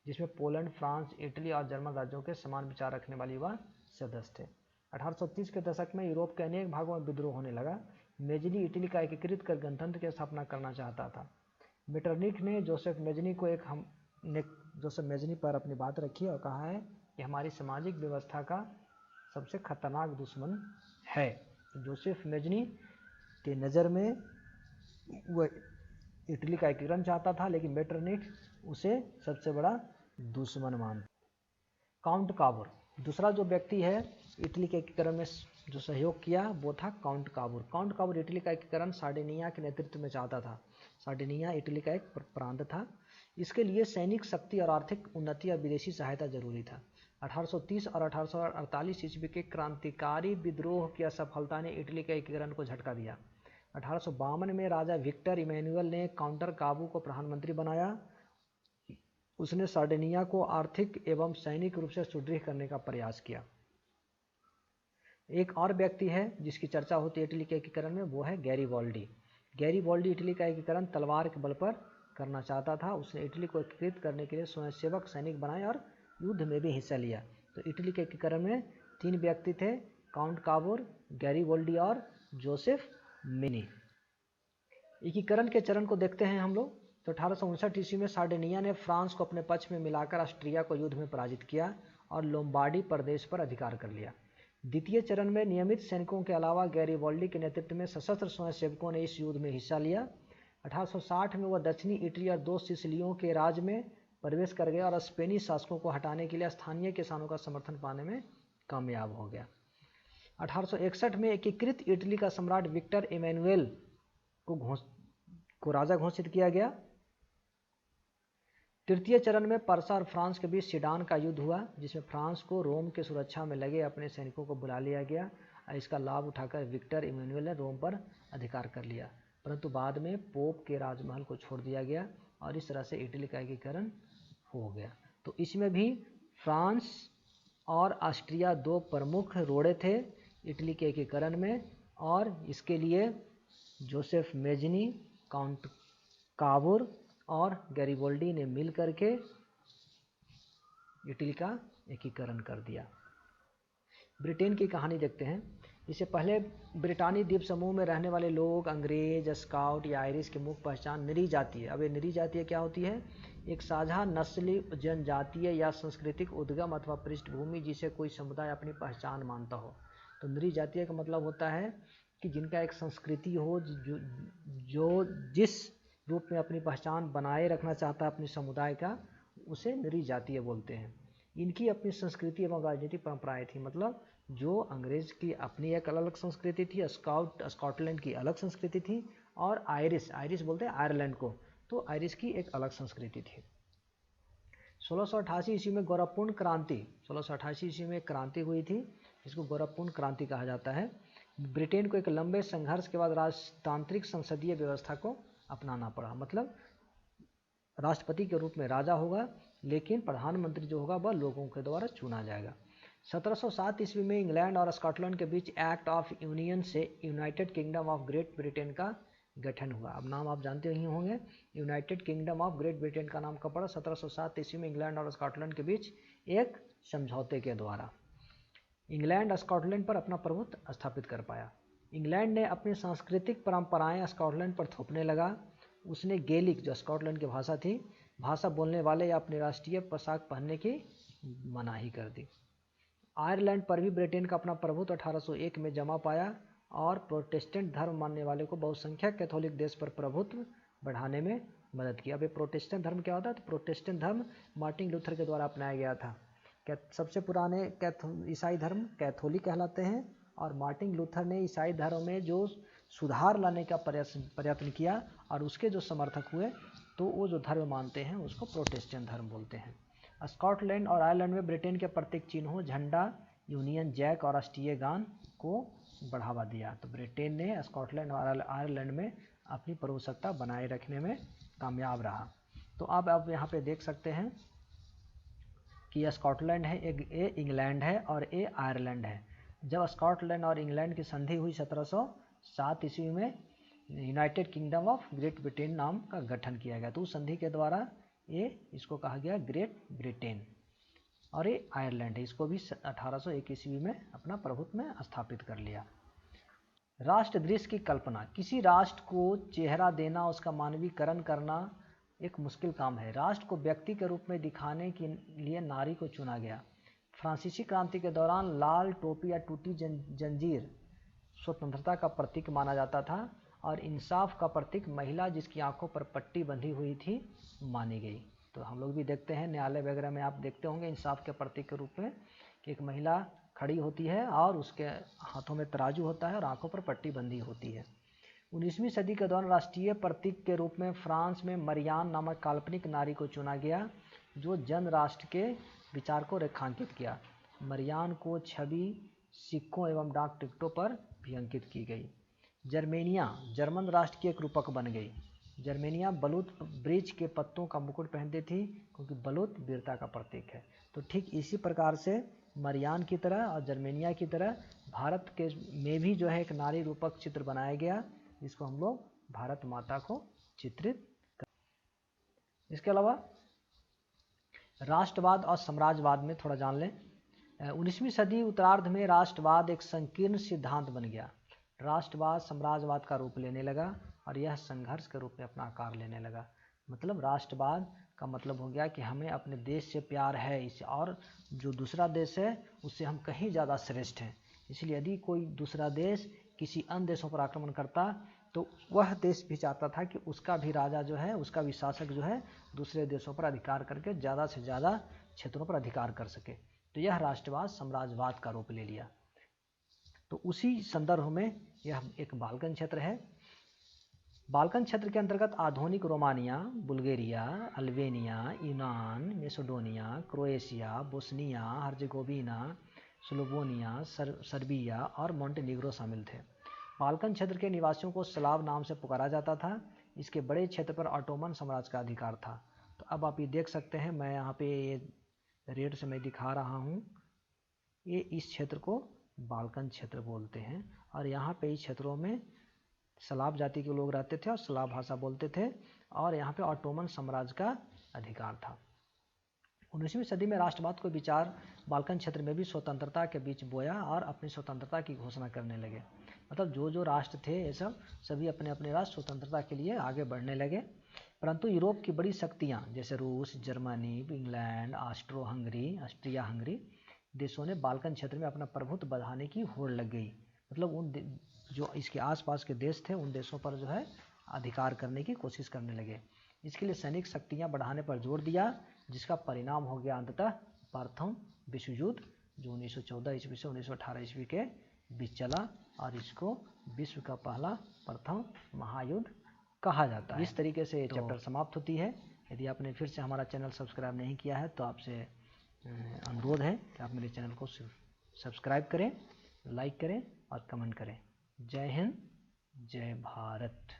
जिसमें पोलैंड, फ्रांस, इटली और जर्मन राज्यों के समान विचार रखने वाले युवा सदस्य थे। 1830 के दशक में यूरोप के अनेक भागों में विद्रोह होने लगा। मेजनी इटली का एकीकृत कर गणतंत्र की स्थापना करना चाहता था। मेटरनिख ने जोसेफ मेजनी पर अपनी बात रखी और कहा है कि हमारी सामाजिक व्यवस्था का सबसे खतरनाक दुश्मन है। तो जोसेफ मेजनी के नज़र में वह इटली का एकीकरण चाहता था, लेकिन मेटरनिख उसे सबसे बड़ा दुश्मन मानता। काउंट काबूर, दूसरा जो व्यक्ति है इटली के एकीकरण में जो सहयोग किया वो था काउंट काबूर। काउंट काबूर इटली का एकीकरण सार्डिनिया के नेतृत्व में चाहता था। सार्डिनिया इटली का एक प्रांत था। इसके लिए सैनिक शक्ति और आर्थिक उन्नति और विदेशी सहायता जरूरी था। 1830 और 1848 ईस्वी के क्रांतिकारी विद्रोह की असफलता ने इटली के एकीकरण को झटका दिया। 1852 में राजा विक्टर इमैनुअल ने काउंटर काबू को प्रधानमंत्री बनाया। उसने सार्डिनिया को आर्थिक एवं सैनिक रूप से सुदृढ़ करने का प्रयास किया। एक और व्यक्ति है जिसकी चर्चा होती है इटली के एकीकरण में, वो है गैरीबाल्डी। गैरीबाल्डी इटली का एकीकरण तलवार के बल पर करना चाहता था। उसने इटली को एकीकृत करने के लिए स्वयंसेवक सैनिक बनाए और युद्ध में भी हिस्सा लिया। तो इटली के एकीकरण में 3 व्यक्ति थे, काउंट काबूर, गैरीबाल्डी और जोसेफ मेजनी। एकीकरण के चरण को देखते हैं हम लोग। तो 1859 ईस्वी में सार्डिनिया ने फ्रांस को अपने पक्ष में मिलाकर ऑस्ट्रिया को युद्ध में पराजित किया और लोम्बार्डी प्रदेश पर अधिकार कर लिया। द्वितीय चरण में नियमित सैनिकों के अलावा गैरीबाल्डी के नेतृत्व में सशस्त्र स्वयंसेवकों ने इस युद्ध में हिस्सा लिया। 1860 में वह दक्षिणी इटली और 2 सिसिलियों के राज में प्रवेश कर गया और स्पेनी शासकों को हटाने के लिए स्थानीय किसानों का समर्थन पाने में कामयाब हो गया। 1861 में एकीकृत इटली का सम्राट विक्टर इमैनुअल को राजा घोषित किया गया। तृतीय चरण में पर्सा और फ्रांस के बीच सीडान का युद्ध हुआ, जिसमें फ्रांस को रोम के सुरक्षा में लगे अपने सैनिकों को बुला लिया गया और इसका लाभ उठाकर विक्टर इमैनुअल ने रोम पर अधिकार कर लिया, परंतु बाद में पोप के राजमहल को छोड़ दिया गया और इस तरह से इटली का एकीकरण हो गया। तो इसमें भी फ्रांस और ऑस्ट्रिया 2 प्रमुख रोड़े थे इटली के एकीकरण में, और इसके लिए जोसेफ मेजनी, काउंट काबूर और गैरीबाल्डी ने मिल करके इटली का एकीकरण कर दिया। ब्रिटेन की कहानी देखते हैं। इससे पहले ब्रिटानी द्वीप समूह में रहने वाले लोग अंग्रेज, स्काउट या आयरिश की मुख्य पहचान निरी जातीय। अब ये निरी जातीय क्या होती है? एक साझा नस्ली, जनजातीय या सांस्कृतिक उद्गम अथवा पृष्ठभूमि जिसे कोई समुदाय अपनी पहचान मानता हो। तो निरी जातीय का मतलब होता है कि जिनका एक संस्कृति हो, जो जिस रूप में अपनी पहचान बनाए रखना चाहता है अपने समुदाय का, उसे निरी जातीय बोलते हैं। इनकी अपनी संस्कृति एवं राजनीतिक परंपराएं थी। मतलब जो अंग्रेज की अपनी एक अलग संस्कृति थी, स्कॉटलैंड की अलग संस्कृति थी, और आयरिश बोलते हैं आयरलैंड को, तो आयरिश की एक अलग संस्कृति थी। 1688 ईस्वी में गौरवपूर्ण क्रांति 1688 ईस्वी में एक क्रांति हुई थी, जिसको गौरवपूर्ण क्रांति कहा जाता है। ब्रिटेन को एक लंबे संघर्ष के बाद राजतांत्रिक संसदीय व्यवस्था को अपनाना पड़ा। मतलब राष्ट्रपति के रूप में राजा होगा, लेकिन प्रधानमंत्री जो होगा वह लोगों के द्वारा चुना जाएगा। 1707 ईस्वी में इंग्लैंड और स्कॉटलैंड के बीच एक्ट ऑफ यूनियन से United kingdom of great Britain का गठन हुआ। अब नाम आप जानते ही होंगे, United kingdom of great Britain का नाम कब पड़ा? 1707 ईस्वी में इंग्लैंड और स्कॉटलैंड के बीच एक समझौते के द्वारा इंग्लैंड स्कॉटलैंड पर अपना प्रभुत्व स्थापित कर पाया। इंग्लैंड ने अपनी सांस्कृतिक परंपराएं स्कॉटलैंड पर थोपने लगा। उसने गेलिक, जो स्कॉटलैंड की भाषा थी, भाषा बोलने वाले या अपनी राष्ट्रीय पोशाक पहनने की मनाही कर दी। आयरलैंड पर भी ब्रिटेन का अपना प्रभुत्व 1801 में जमा पाया और प्रोटेस्टेंट धर्म मानने वाले को बहुसंख्यक कैथोलिक देश पर प्रभुत्व बढ़ाने में मदद की। अब ये प्रोटेस्टेंट धर्म क्या होता है? तो प्रोटेस्टेंट धर्म मार्टिन लूथर के द्वारा अपनाया गया था। सबसे पुराने ईसाई धर्म कैथोलिक कहलाते हैं, और मार्टिन लूथर ने ईसाई धर्म में जो सुधार लाने का प्रयत्न किया और उसके जो समर्थक हुए, तो वो जो धर्म मानते हैं उसको प्रोटेस्टेंट धर्म बोलते हैं। स्कॉटलैंड और आयरलैंड में ब्रिटेन के प्रतीक चिन्हों, झंडा, यूनियन जैक और राष्ट्रीय गान को बढ़ावा दिया। तो ब्रिटेन ने स्कॉटलैंड और आयरलैंड में अपनी प्रभुसत्ता बनाए रखने में कामयाब रहा। तो अब आप यहाँ पे देख सकते हैं कि यह स्कॉटलैंड है, ए इंग्लैंड है और ए आयरलैंड है। जब स्कॉटलैंड और इंग्लैंड की संधि हुई 1707 ईस्वी में, United kingdom of great Britain नाम का गठन किया गया। तो उस संधि के द्वारा इसको कहा गया ग्रेट ब्रिटेन। और ये आयरलैंड है, इसको भी 1801 ईस्वी में अपना प्रभुत्व में स्थापित कर लिया। राष्ट्र दृश्य की कल्पना। किसी राष्ट्र को चेहरा देना, उसका मानवीकरण करना एक मुश्किल काम है। राष्ट्र को व्यक्ति के रूप में दिखाने के लिए नारी को चुना गया। फ्रांसीसी क्रांति के दौरान लाल टोपी या टूटी जंजीर स्वतंत्रता का प्रतीक माना जाता था, और इंसाफ का प्रतीक महिला जिसकी आंखों पर पट्टी बंधी हुई थी मानी गई। तो हम लोग भी देखते हैं न्यायालय वगैरह में, आप देखते होंगे इंसाफ के प्रतीक के रूप में कि एक महिला खड़ी होती है और उसके हाथों में तराजू होता है और आंखों पर पट्टी बंधी होती है। 19वीं सदी के दौरान राष्ट्रीय प्रतीक के रूप में फ्रांस में मरियान नामक काल्पनिक नारी को चुना गया, जो जन राष्ट्र के विचार को रेखांकित किया। मरियान को छवि सिक्कों एवं डाक टिकटों पर भी अंकित की गई। जर्मेनिया जर्मन राष्ट्र की एक रूपक बन गई। जर्मेनिया बलूत वृक्ष के पत्तों का मुकुट पहनती थी, क्योंकि बलूत वीरता का प्रतीक है। तो ठीक इसी प्रकार से मरियान की तरह और जर्मेनिया की तरह भारत के में भी जो है एक नारी रूपक चित्र बनाया गया, जिसको हम लोग भारत माता को चित्रित कर। इसके अलावा राष्ट्रवाद और साम्राज्यवाद में थोड़ा जान लें। 19वीं सदी उत्तरार्ध में राष्ट्रवाद एक संकीर्ण सिद्धांत बन गया। राष्ट्रवाद साम्राज्यवाद का रूप लेने लगा और यह संघर्ष के रूप में अपना आकार लेने लगा। मतलब राष्ट्रवाद का मतलब हो गया कि हमें अपने देश से प्यार है, इस और जो दूसरा देश है उससे हम कहीं ज़्यादा श्रेष्ठ हैं। इसलिए यदि कोई दूसरा देश किसी अन्य देशों पर आक्रमण करता, तो वह देश भी चाहता था कि उसका भी राजा जो है, उसका भी शासक जो है, दूसरे देशों पर अधिकार करके ज़्यादा से ज़्यादा क्षेत्रों पर अधिकार कर सके। तो यह राष्ट्रवाद साम्राज्यवाद का रूप ले लिया। तो उसी संदर्भ में यह एक बाल्कन क्षेत्र है। बाल्कन क्षेत्र के अंतर्गत आधुनिक रोमानिया, बुल्गारिया, अल्बेनिया, यूनान, Macedonia, Croatia, Bosnia Herzegovina, Slovenia, Serbia और मोंटेनीग्रो शामिल थे। बाल्कन क्षेत्र के निवासियों को स्लाव नाम से पुकारा जाता था। इसके बड़े क्षेत्र पर ऑटोमन साम्राज्य का अधिकार था। तो अब आप ये देख सकते हैं, मैं यहाँ पे ये रेड से मैं दिखा रहा हूँ, ये इस क्षेत्र को बाल्कन क्षेत्र बोलते हैं। और यहाँ पे इस क्षेत्रों में स्लाव जाति के लोग रहते थे और स्लाव भाषा बोलते थे, और यहाँ पे ऑटोमन साम्राज्य का अधिकार था। 19वीं सदी में राष्ट्रवाद को विचार बाल्कन क्षेत्र में भी स्वतंत्रता के बीच बोया और अपनी स्वतंत्रता की घोषणा करने लगे। मतलब जो जो राष्ट्र थे ये सब सभी अपने अपने राष्ट्र स्वतंत्रता के लिए आगे बढ़ने लगे। परंतु यूरोप की बड़ी शक्तियाँ जैसे रूस, जर्मनी, इंग्लैंड, ऑस्ट्रिया हंगरी देशों ने बाल्कन क्षेत्र में अपना प्रभुत्व बढ़ाने की होड़ लग गई। मतलब उन जो इसके आसपास के देश थे उन देशों पर जो है अधिकार करने की कोशिश करने लगे। इसके लिए सैनिक शक्तियाँ बढ़ाने पर जोर दिया, जिसका परिणाम हो गया अंततः प्रथम विश्व युद्ध, जो 1914 ईस्वी से 1918 ईस्वी के बीच चला, और इसको विश्व का पहला प्रथम महायुद्ध कहा जाता है। इस तरीके से तो चैप्टर समाप्त होती है। यदि आपने फिर से हमारा चैनल सब्सक्राइब नहीं किया है तो आपसे अनुरोध है कि आप मेरे चैनल को सब्सक्राइब करें, लाइक करें और कमेंट करें। जय हिंद, जय भारत।